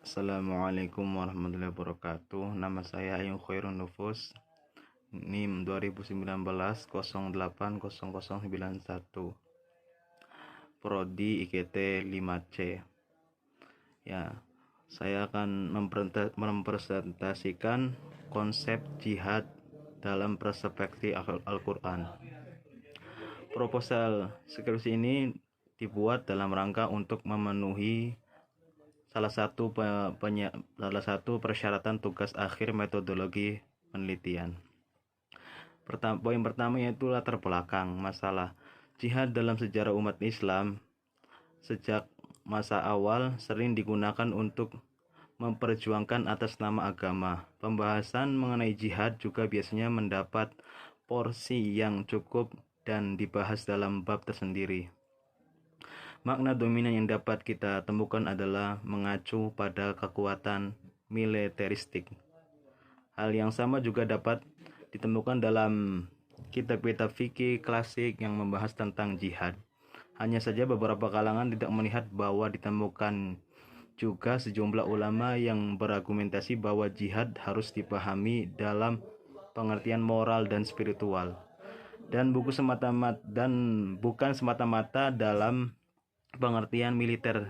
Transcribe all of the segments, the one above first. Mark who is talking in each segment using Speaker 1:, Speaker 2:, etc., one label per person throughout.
Speaker 1: Assalamualaikum warahmatullahi wabarakatuh. Nama saya Ayung Khairun Nufus. NIM 2019 080091. Prodi IGT 5C. Ya, saya akan mempresentasikan konsep jihad dalam perspektif Al-Quran. Proposal skripsi ini dibuat dalam rangka untuk memenuhi salah satu persyaratan tugas akhir metodologi penelitian. Poin pertama yaitu latar belakang masalah jihad dalam sejarah umat Islam. Sejak masa awal sering digunakan untuk memperjuangkan atas nama agama. Pembahasan mengenai jihad juga biasanya mendapat porsi yang cukup dan dibahas dalam bab tersendiri. Makna dominan yang dapat kita temukan adalah mengacu pada kekuatan militeristik. Hal yang sama juga dapat ditemukan dalam kitab-kitab fikih klasik yang membahas tentang jihad. Hanya saja beberapa kalangan tidak melihat bahwa ditemukan juga sejumlah ulama yang berargumentasi bahwa jihad harus dipahami dalam pengertian moral dan spiritual dan bukan semata-mata dalam pengertian militer.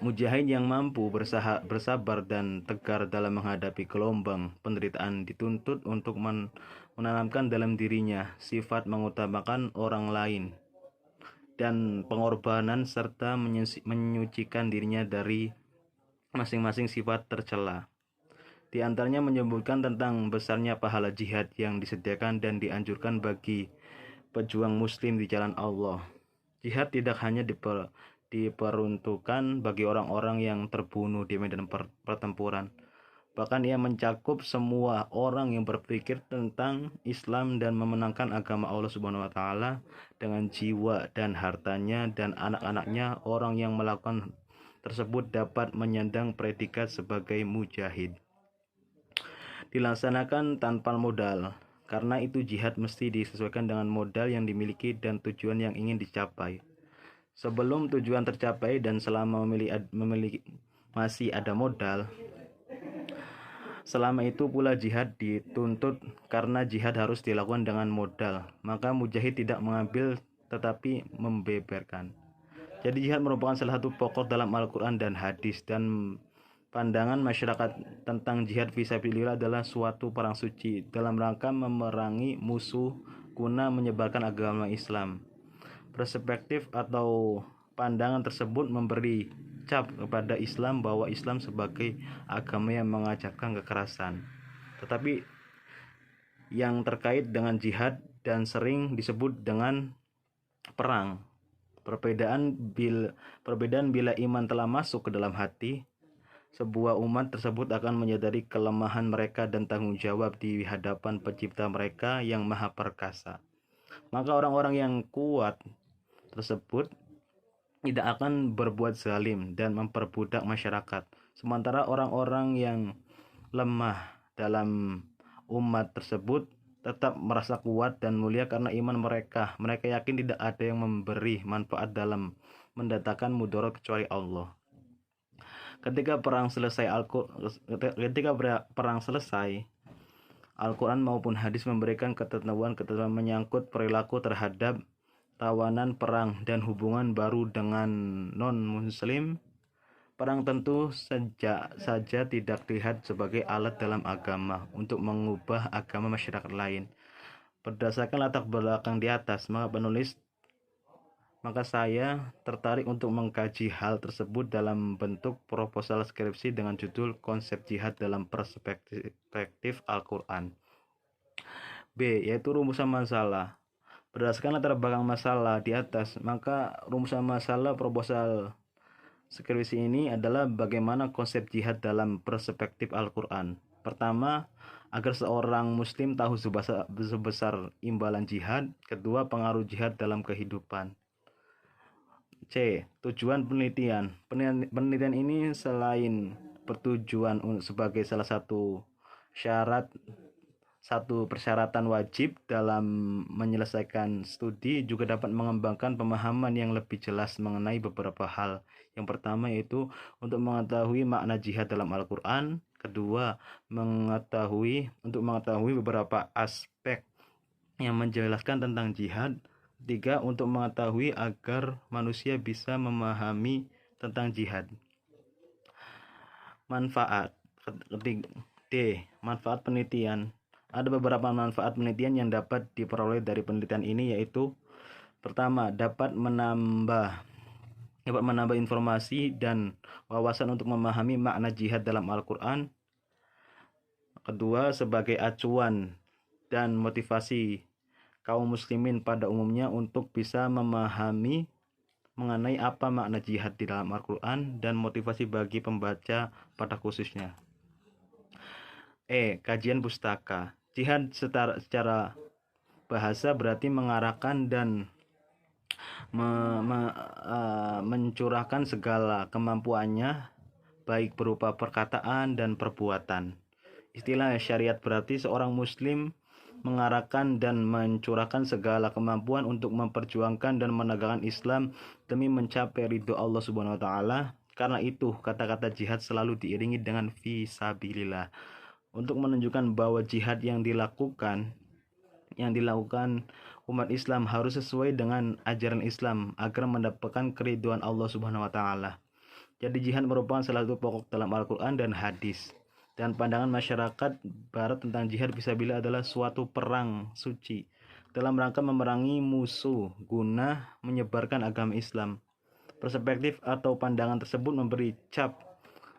Speaker 1: Mujahid yang mampu bersabar dan tegar dalam menghadapi gelombang penderitaan dituntut untuk menanamkan dalam dirinya sifat mengutamakan orang lain dan pengorbanan serta menyucikan dirinya dari masing-masing sifat tercela. Di antaranya menyebutkan tentang besarnya pahala jihad yang disediakan dan dianjurkan bagi pejuang muslim di jalan Allah. Jihad tidak hanya diperuntukkan bagi orang-orang yang terbunuh di medan pertempuran. Bahkan ia mencakup semua orang yang berpikir tentang Islam dan memenangkan agama Allah Subhanahu wa taala dengan jiwa dan hartanya dan anak-anaknya. Orang yang melakukan tersebut dapat menyandang predikat sebagai mujahid. Dilaksanakan tanpa modal. Karena itu jihad mesti disesuaikan dengan modal yang dimiliki dan tujuan yang ingin dicapai. Sebelum tujuan tercapai dan selama masih ada modal, selama itu pula jihad dituntut karena jihad harus dilakukan dengan modal. Maka mujahid tidak mengambil tetapi membeberkan. Jadi jihad merupakan salah satu pokok dalam Al-Quran dan hadis, dan pandangan masyarakat tentang jihad fisabilillah adalah suatu perang suci dalam rangka memerangi musuh guna menyebarkan agama Islam. Perspektif atau pandangan tersebut memberi cap kepada Islam bahwa Islam sebagai agama yang mengajarkan kekerasan. Tetapi yang terkait dengan jihad dan sering disebut dengan perang. Perbedaan bila iman telah masuk ke dalam hati, sebuah umat tersebut akan menyadari kelemahan mereka dan tanggung jawab di hadapan pencipta mereka yang maha perkasa. Maka orang-orang yang kuat tersebut tidak akan berbuat zalim dan memperbudak masyarakat. Sementara orang-orang yang lemah dalam umat tersebut tetap merasa kuat dan mulia karena iman mereka. Mereka yakin tidak ada yang memberi manfaat dalam mendatangkan mudarat kecuali Allah. Ketika perang selesai, Al-Quran maupun hadis memberikan ketentuan menyangkut perilaku terhadap tawanan perang dan hubungan baru dengan non-muslim. Perang tentu saja tidak dilihat sebagai alat dalam agama untuk mengubah agama masyarakat lain. Berdasarkan latar belakang di atas, maka saya tertarik untuk mengkaji hal tersebut dalam bentuk proposal skripsi dengan judul Konsep Jihad dalam Perspektif Al-Quran. B. Yaitu rumusan masalah. Berdasarkan latar belakang masalah di atas, maka rumusan masalah proposal skripsi ini adalah bagaimana konsep jihad dalam perspektif Al-Quran. Pertama, agar seorang muslim tahu sebesar imbalan jihad. Kedua, pengaruh jihad dalam kehidupan. C. Tujuan penelitian. Penelitian ini selain bertujuan sebagai salah satu syarat satu persyaratan wajib dalam menyelesaikan studi, juga dapat mengembangkan pemahaman yang lebih jelas mengenai beberapa hal. Yang pertama yaitu untuk mengetahui makna jihad dalam Al-Quran. Kedua, untuk mengetahui beberapa aspek yang menjelaskan tentang jihad. Tiga, untuk mengetahui agar manusia bisa memahami tentang jihad. Manfaat. D. Manfaat penelitian. Ada beberapa manfaat penelitian yang dapat diperoleh dari penelitian ini, yaitu pertama, dapat menambah informasi dan wawasan untuk memahami makna jihad dalam Al-Quran. Kedua, sebagai acuan dan motivasi kaum muslimin pada umumnya untuk bisa memahami mengenai apa makna jihad di dalam Al-Quran dan motivasi bagi pembaca pada khususnya. Kajian pustaka. Jihad secara bahasa berarti mengarahkan dan mencurahkan segala kemampuannya, baik berupa perkataan dan perbuatan. Istilah syariat berarti seorang muslim mengarahkan dan mencurahkan segala kemampuan untuk memperjuangkan dan menegakkan Islam demi mencapai ridho Allah Subhanahu wa taala. Karena itu, kata-kata jihad selalu diiringi dengan fisabilillah, untuk menunjukkan bahwa jihad yang dilakukan umat Islam harus sesuai dengan ajaran Islam agar mendapatkan keridhaan Allah Subhanahu wa taala. Jadi jihad merupakan salah satu pokok dalam Al-Quran dan hadis. Dan pandangan masyarakat barat tentang jihad fisabilillah adalah suatu perang suci dalam rangka memerangi musuh guna menyebarkan agama Islam. Perspektif atau pandangan tersebut memberi cap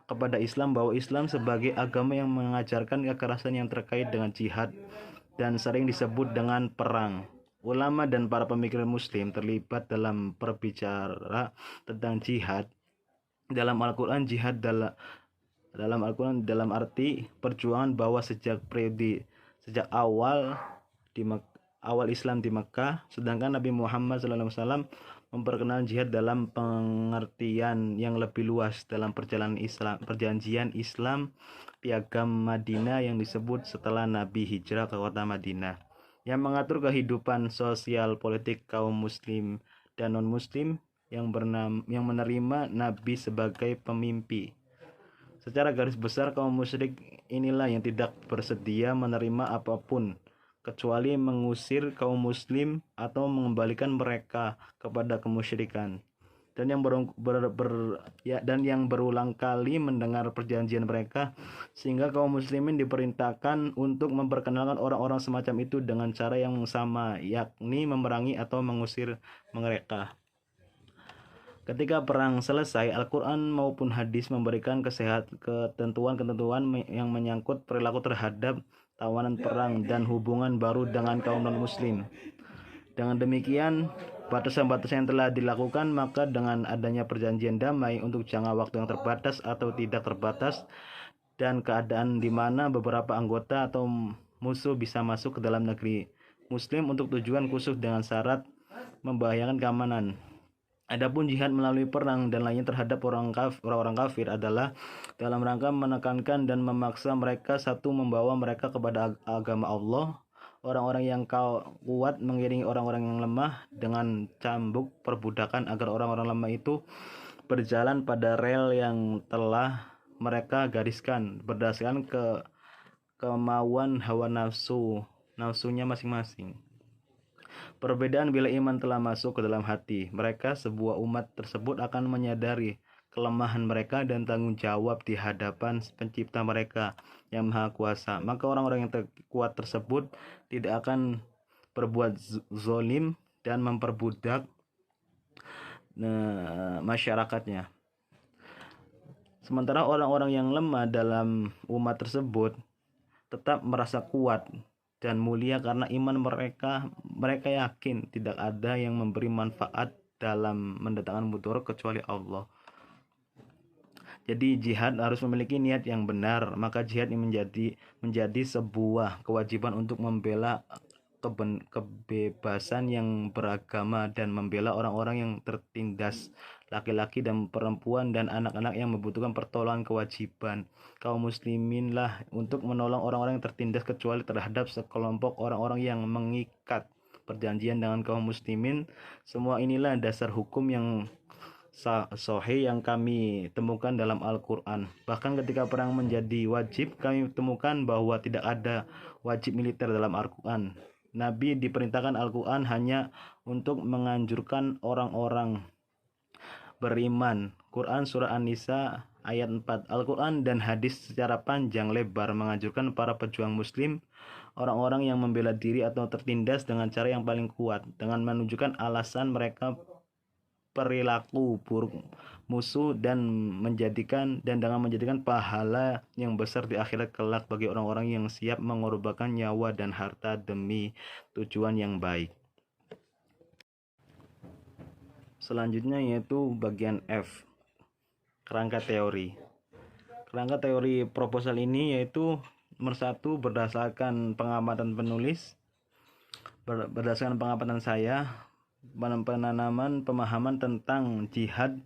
Speaker 1: kepada Islam bahwa Islam sebagai agama yang mengajarkan kekerasan yang terkait dengan jihad dan sering disebut dengan perang. Ulama dan para pemikir muslim terlibat dalam berbicara tentang jihad dalam Al-Quran. Jihad dalam Al-Quran dalam arti perjuangan bahwa sejak awal Islam di Mekah, sedangkan Nabi Muhammad SAW memperkenalkan jihad dalam pengertian yang lebih luas dalam perjanjian Islam Piagam Madinah yang disebut setelah Nabi hijrah ke kota Madinah, yang mengatur kehidupan sosial politik kaum muslim dan non-muslim yang menerima Nabi sebagai pemimpi. Secara garis besar, kaum musyrik inilah yang tidak bersedia menerima apapun kecuali mengusir kaum muslim atau mengembalikan mereka kepada kemusyrikan, dan yang berulang kali mendengar perjanjian mereka, sehingga kaum muslimin diperintahkan untuk memperkenalkan orang-orang semacam itu dengan cara yang sama, yakni memerangi atau mengusir mereka. Ketika perang selesai, Al-Quran maupun hadis memberikan ketentuan-ketentuan yang menyangkut perilaku terhadap tawanan perang dan hubungan baru dengan kaum non-muslim. Dengan demikian, batasan-batasan yang telah dilakukan, maka dengan adanya perjanjian damai untuk jangka waktu yang terbatas atau tidak terbatas, dan keadaan di mana beberapa anggota atau musuh bisa masuk ke dalam negeri muslim untuk tujuan khusus dengan syarat membahayakan keamanan. Adapun jihad melalui perang dan lainnya terhadap orang-orang kafir adalah dalam rangka menekankan dan memaksa mereka, satu, membawa mereka kepada agama Allah. Orang-orang yang kuat mengiringi orang-orang yang lemah dengan cambuk perbudakan agar orang-orang lemah itu berjalan pada rel yang telah mereka gariskan berdasarkan kemauan hawa nafsunya masing-masing. Perbedaan bila iman telah masuk ke dalam hati mereka, sebuah umat tersebut akan menyadari kelemahan mereka dan tanggung jawab di hadapan pencipta mereka yang maha kuasa. Maka orang-orang yang kuat tersebut tidak akan berbuat zolim dan memperbudak masyarakatnya. Sementara orang-orang yang lemah dalam umat tersebut tetap merasa kuat dan mulia karena iman mereka yakin tidak ada yang memberi manfaat dalam mendatangkan mudarat kecuali Allah. Jadi jihad harus memiliki niat yang benar. Maka jihad ini menjadi sebuah kewajiban untuk membela kebebasan yang beragama dan membela orang-orang yang tertindas laki-laki dan perempuan dan anak-anak yang membutuhkan pertolongan. Kewajiban kaum muslimin lah untuk menolong orang-orang yang tertindas kecuali terhadap sekelompok orang-orang yang mengikat perjanjian dengan kaum muslimin. Semua inilah dasar hukum yang sahih yang kami temukan dalam Al-Quran. Bahkan ketika perang menjadi wajib, kami temukan bahwa tidak ada wajib militer dalam Al-Quran. Nabi diperintahkan Al-Quran hanya untuk menganjurkan orang-orang beriman. Quran Surah An-Nisa ayat 4. Al-Quran dan hadis secara panjang lebar menganjurkan para pejuang muslim, orang-orang yang membela diri atau tertindas dengan cara yang paling kuat, dengan menunjukkan alasan mereka perilaku buruk musuh dan dengan menjadikan pahala yang besar di akhirat kelak bagi orang-orang yang siap mengorbankan nyawa dan harta demi tujuan yang baik. Selanjutnya yaitu bagian F, kerangka teori. Kerangka teori proposal ini yaitu nomor 1, berdasarkan pengamatan penulis, berdasarkan pengamatan saya, penanaman pemahaman tentang jihad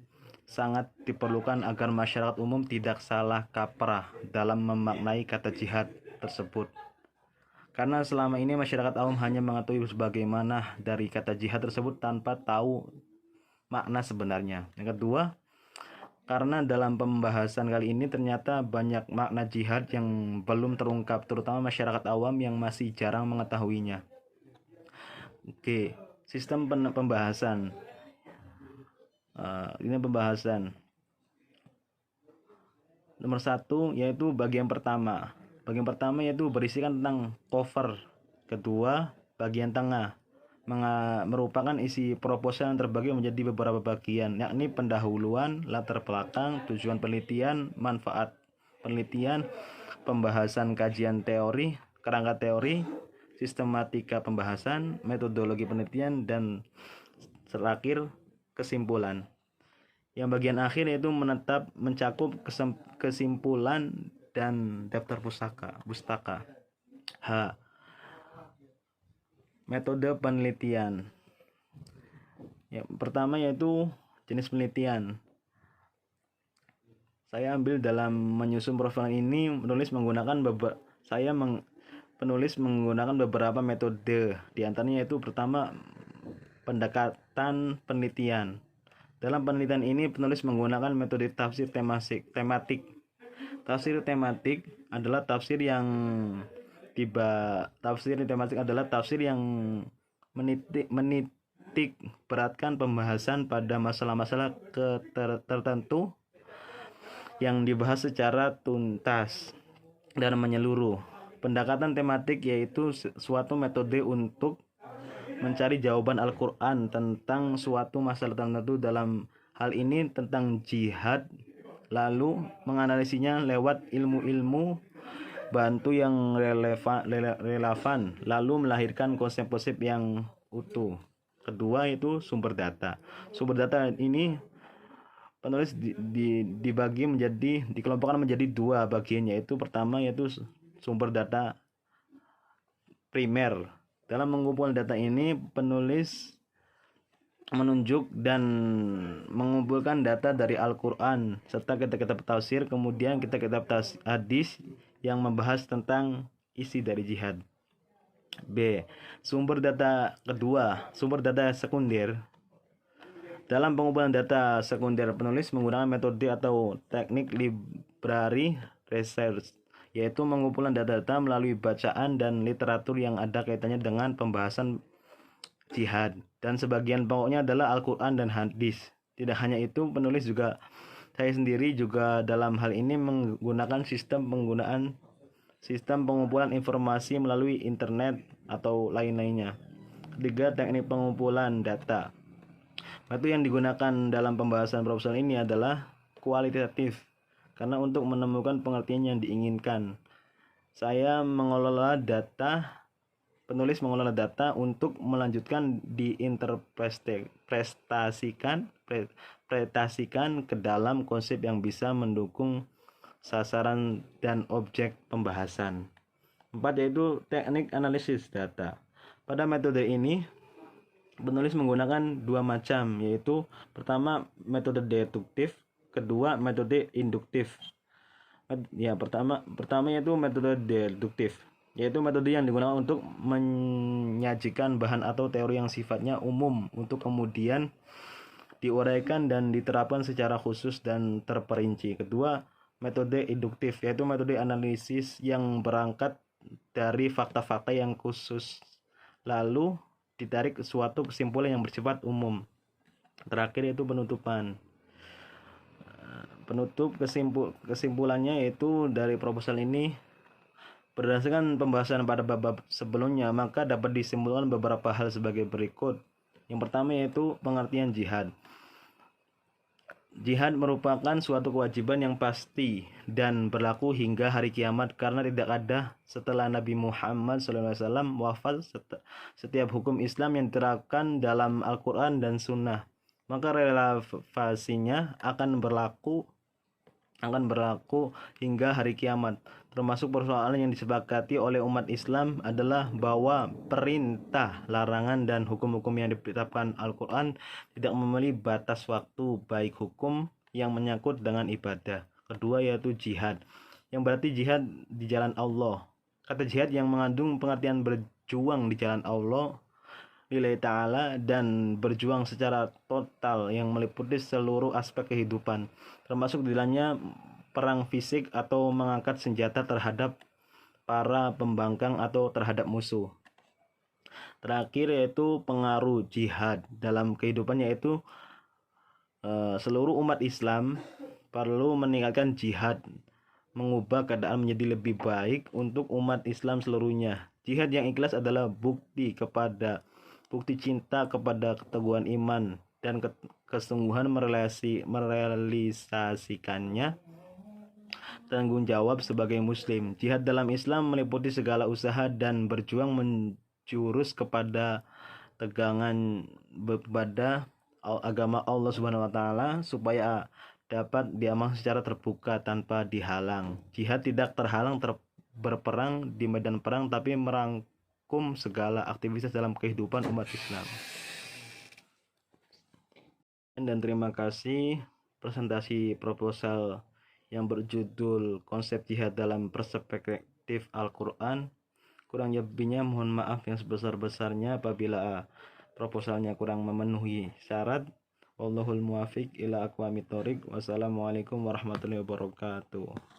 Speaker 1: sangat diperlukan agar masyarakat umum tidak salah kaprah dalam memaknai kata jihad tersebut. Karena selama ini masyarakat awam hanya mengetahui sebagaimana dari kata jihad tersebut tanpa tahu makna sebenarnya. Yang kedua, karena dalam pembahasan kali ini ternyata banyak makna jihad yang belum terungkap, terutama masyarakat awam yang masih jarang mengetahuinya. Oke, sistem pembahasan. Ini pembahasan. Nomor 1 yaitu bagian pertama. Bagian pertama yaitu berisikan tentang cover. Kedua, bagian tengah merupakan isi proposal yang terbagi menjadi beberapa bagian, yakni pendahuluan, latar belakang, tujuan penelitian, manfaat penelitian, pembahasan kajian teori, kerangka teori, sistematika pembahasan, metodologi penelitian, dan terakhir kesimpulan. Yang bagian akhir yaitu mencakup kesimpulan dan daftar pustaka. H. Metode penelitian. Yang pertama yaitu jenis penelitian. Saya ambil dalam menyusun profil ini, penulis menggunakan beberapa metode. Di antaranya yaitu pertama, pendekatan penelitian. Dalam penelitian ini penulis menggunakan metode tafsir tematik. Tafsir tematik adalah tafsir yang menitik beratkan pembahasan pada masalah-masalah tertentu yang dibahas secara tuntas dan menyeluruh. Pendekatan tematik yaitu suatu metode untuk mencari jawaban Al-Quran tentang suatu masalah tertentu, dalam hal ini tentang jihad, lalu menganalisinya lewat ilmu-ilmu bantu yang relevan, lalu melahirkan konsep-konsep yang utuh. Kedua itu sumber data. Sumber data ini penulis dikelompokkan menjadi 2 bagian, yaitu pertama yaitu sumber data primer. Dalam mengumpulkan data ini penulis menunjuk dan mengumpulkan data dari Al-Quran serta kitab-kitab tafsir, kemudian kitab-kitab hadis yang membahas tentang isi dari jihad. B. Sumber data kedua, sumber data sekunder. Dalam pengumpulan data sekunder, penulis menggunakan metode atau teknik library research, yaitu mengumpulkan data-data melalui bacaan dan literatur yang ada kaitannya dengan pembahasan jihad, dan sebagian pokoknya adalah Al-Quran dan hadis. Tidak hanya itu, penulis juga saya sendiri juga dalam hal ini menggunakan sistem pengumpulan informasi melalui internet atau lain-lainnya. Ketiga, teknik pengumpulan data. Metode yang digunakan dalam pembahasan proposal ini adalah kualitatif, karena untuk menemukan pengertian yang diinginkan. Penulis mengelola data untuk melanjutkan diinterpretasikan ke dalam konsep yang bisa mendukung sasaran dan objek pembahasan. 4 yaitu teknik analisis data. Pada metode ini Penulis menggunakan dua macam, yaitu pertama metode deduktif, kedua metode induktif. Ya, pertama yaitu metode deduktif, yaitu metode yang digunakan untuk menyajikan bahan atau teori yang sifatnya umum untuk kemudian diuraikan dan diterapkan secara khusus dan terperinci. Kedua, metode induktif, yaitu metode analisis yang berangkat dari fakta-fakta yang khusus lalu ditarik suatu kesimpulan yang bersifat umum. Terakhir yaitu penutupan. Kesimpulannya yaitu dari proposal ini, berdasarkan pembahasan pada bab sebelumnya, maka dapat disimpulkan beberapa hal sebagai berikut. Yang pertama yaitu pengertian jihad. Jihad merupakan suatu kewajiban yang pasti dan berlaku hingga hari kiamat, karena tidak ada setelah Nabi Muhammad SAW wafat setiap hukum Islam yang diterapkan dalam Al-Quran dan Sunnah, maka relevansinya akan berlaku hingga hari kiamat. Termasuk persoalan yang disepakati oleh umat Islam adalah bahwa perintah, larangan, dan hukum-hukum yang ditetapkan Al-Quran tidak memiliki batas waktu, baik hukum yang menyangkut dengan ibadah. Kedua yaitu jihad, yang berarti jihad di jalan Allah. Kata jihad yang mengandung pengertian berjuang di jalan Allah lillahi ta'ala dan berjuang secara total yang meliputi seluruh aspek kehidupan, termasuk di dalamnya perang fisik atau mengangkat senjata terhadap para pembangkang atau terhadap musuh. Terakhir yaitu pengaruh jihad dalam kehidupan, yaitu seluruh umat Islam perlu meninggalkan jihad, mengubah keadaan menjadi lebih baik untuk umat Islam seluruhnya. Jihad yang ikhlas adalah bukti cinta kepada keteguhan iman dan kesungguhan merealisasikannya tanggung jawab sebagai muslim. Jihad dalam Islam meliputi segala usaha dan berjuang menjurus kepada tegangan kepada agama Allah Subhanahu wa taala supaya dapat diamalkan secara terbuka tanpa dihalang. Jihad tidak terhalang berperang di medan perang, tapi merangkum segala aktivitas dalam kehidupan umat Islam. Dan terima kasih presentasi proposal yang berjudul Konsep Jihad dalam Perspektif Al-Quran. Kurang lebihnya mohon maaf yang sebesar-besarnya apabila proposalnya kurang memenuhi syarat. Wallahul muwafiq ila aqwamit thoriq. Wassalamualaikum warahmatullahi wabarakatuh.